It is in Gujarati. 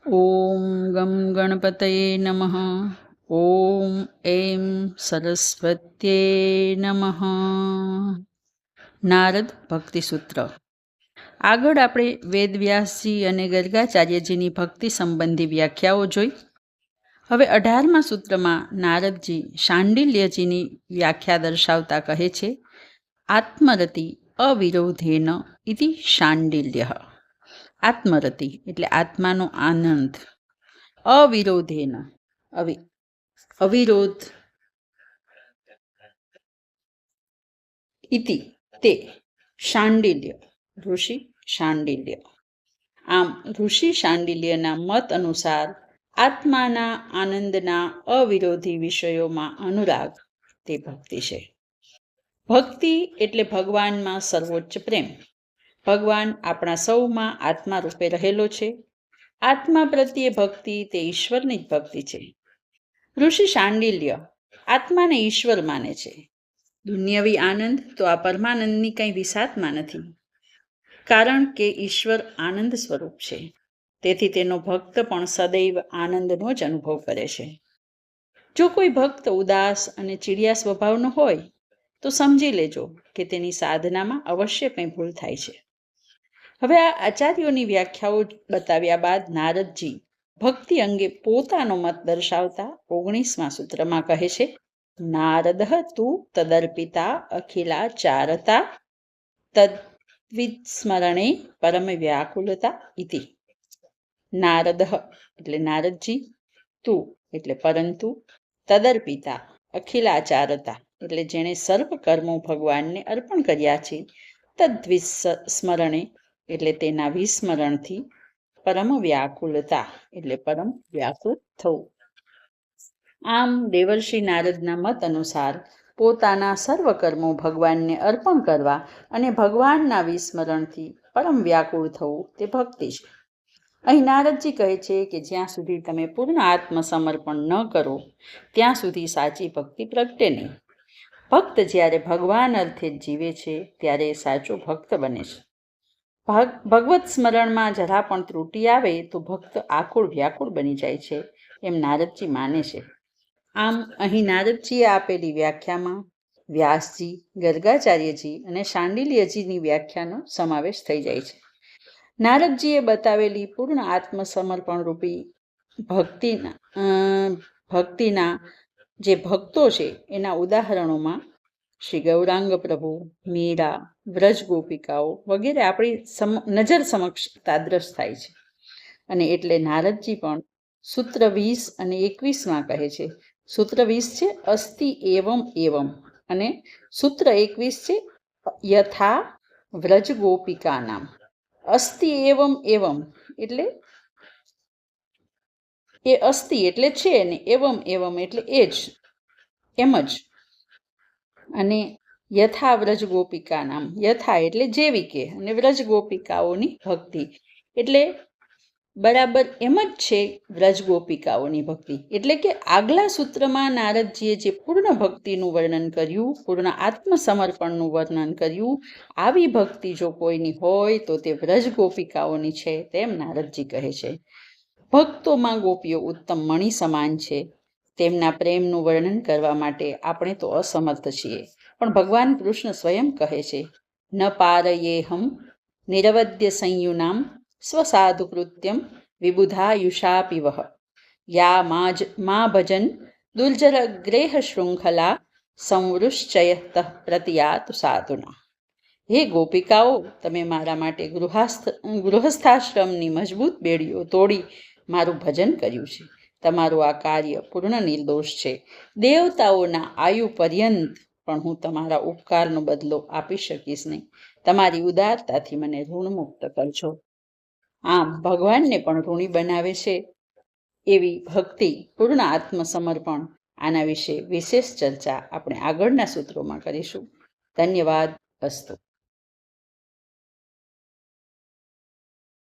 ઓમ ગમ ગણપતયે નમઃ. ઓમ એમ સરસ્વત્યે નમઃ. નારદ ભક્તિસૂત્ર. આગળ આપણે વેદવ્યાસજી અને ગર્ગાચાર્યજીની ભક્તિ સંબંધી વ્યાખ્યાઓ જોઈ. હવે 18મા સૂત્રમાં નારદજી શાંડિલ્યજીની વ્યાખ્યા દર્શાવતા કહે છે, આત્મરતિ અવિરોધેન ઇતિ શાંડિલ્ય. આત્મરતિ એટલે આત્માનો આનંદ, અવિરોધેન અવિરોધ, ઇતિ તે, શાંડિલ્ય ઋષિ શાંડિલ્ય. આમ ઋષિ શાંડિલ્યના મત અનુસાર આત્માના આનંદના અવિરોધી વિષયોમાં અનુરાગ તે ભક્તિ છે. ભક્તિ એટલે ભગવાનમાં સર્વોચ્ચ પ્રેમ. ભગવાન આપણા સૌમાં આત્મા રૂપે રહેલો છે. આત્મા પ્રત્યે ભક્તિ તે ઈશ્વરની જ ભક્તિ છે. ઋષિ શાંડિલ્ય આત્માને ઈશ્વર માને છે. દુન્યવી આનંદ તો આ પરમાનંદની કંઈ વિસાતમાં નથી, કારણ કે ઈશ્વર આનંદ સ્વરૂપ છે. તેથી તેનો ભક્ત પણ સદૈવ આનંદનો જ અનુભવ કરે છે. જો કોઈ ભક્ત ઉદાસ અને ચીડિયા સ્વભાવનો હોય તો સમજી લેજો કે તેની સાધનામાં અવશ્ય કંઈ ભૂલ થાય છે. હવે આ આચાર્યોની વ્યાખ્યાઓ બતાવ્યા બાદ નારદજી ભક્તિ અંગે પોતાનો મત દર્શાવતા 19મા સૂત્રમાં કહે છે, નારદ તું તદર્પિતા અખિલા ચારતા તદ્વિસ્મરણે પરમ વ્યાકુલતા ઇતિ. નારદ એટલે નારદજી, તું એટલે પરંતુ, તદર્પિતા અખિલાચારતા એટલે જેણે સર્વ કર્મો ભગવાનને અર્પણ કર્યા છે, તદ્વિસ્મરણે એટલે તેના વિસ્મરણથી, પરમ વ્યાકુલતા એટલે પરમ વ્યાકુળ થવું. આમ દેવર્ષિ નારદના મત અનુસાર પોતાના સર્વ કર્મો ભગવાનને અર્પણ કરવા અને ભગવાનના વિસ્મરણથી પરમ વ્યાકુળ થવું તે ભક્તિ છે. અહીં નારદજી કહે છે કે જ્યાં સુધી તમે પૂર્ણ આત્મસમર્પણ ન કરો ત્યાં સુધી સાચી ભક્તિ પ્રગટે નહીં. ભક્ત જ્યારે ભગવાન અર્થે જ જીવે છે ત્યારે સાચો ભક્ત બને છે. ભગવત સ્મરણમાં જરા પણ ત્રુટિ આવે તો ભક્ત આકુળ વ્યાકુળ બની જાય છે, એમ નારદજી માને છે. આમ અહીં નારદજીએ આપેલી વ્યાખ્યામાં વ્યાસજી, ગર્ગાચાર્યજી અને શાંડિલ્યજીની વ્યાખ્યાનો સમાવેશ થઈ જાય છે. નારદજીએ બતાવેલી પૂર્ણ આત્મસમર્પણ રૂપી ભક્તિના જે ભક્તો છે એના ઉદાહરણોમાં શ્રી ગૌરાંગ પ્રભુ, મીરા, વ્રજ ગોપિકાઓ વગેરે આપણી નજર સમક્ષ તાદ્રશ થાય છે. અને એટલે નારદજી પણ સૂત્ર 20 અને 21માં કહે છે, સૂત્ર 20 છે અસ્તિ એવમ એવમ અને સૂત્ર 21 છે યથા વ્રજ ગોપિકા નામ. અસ્તિ એવમ એવમ એટલે એ અસ્તિ એટલે છે ને એવમ એવમ એટલે એ જ, એમ જ. અને યથા વ્રજ ગોપિકા નામ, યથા એટલે જેવી કે, અને વ્રજ ગોપિકાઓની ભક્તિ એટલે બરાબર એમ જ છે. વ્રજ ગોપિકાઓની ભક્તિ એટલે કે આગલા સૂત્રમાં નારદજીએ જે પૂર્ણ ભક્તિનું વર્ણન કર્યું, પૂર્ણ આત્મસમર્પણનું વર્ણન કર્યું, આવી ભક્તિ જો કોઈની હોય તો તે વ્રજ ગોપિકાઓની છે, તેમ નારદજી કહે છે. ભક્તોમાં ગોપીઓ ઉત્તમ મણિ સમાન છે. તેમના પ્રેમનું વર્ણન કરવા માટે આપણે તો અસમર્થ છીએ, પણ ભગવાન કૃષ્ણ સ્વયં કહે છે, ન પારયેહમ નિરવદ્ય સંયુનામ સ્વસાધુ કૃત્યમ વિબુધાયુષાપિવ યા મા ભજન દુર્જર ગ્રેહ શૃંખલા સંવૃશ્ચયત પ્રતિયાત સાધુના. હે ગોપિકાઓ, તમે મારા માટે ગૃહસ્થાશ્રમની મજબૂત બેડીઓ તોડી મારું ભજન કર્યું છે. તમારું આ કાર્ય પૂર્ણ નિર્દોષ છે. દેવતાઓના આયુ પર્યંત પણ હું તમારા ઉપકારનો બદલો આપી શકીશ નહીં. તમારી ઉદારતાથી મને ઋણમુક્ત કરજો. આમ ભગવાનને પણ ઋણી બનાવે છે એવી ભક્તિ, પૂર્ણ આત્મસમર્પણ, આના વિશે વિશેષ ચર્ચા આપણે આગળના સૂત્રોમાં કરીશું. ધન્યવાદ. અસ્તુ.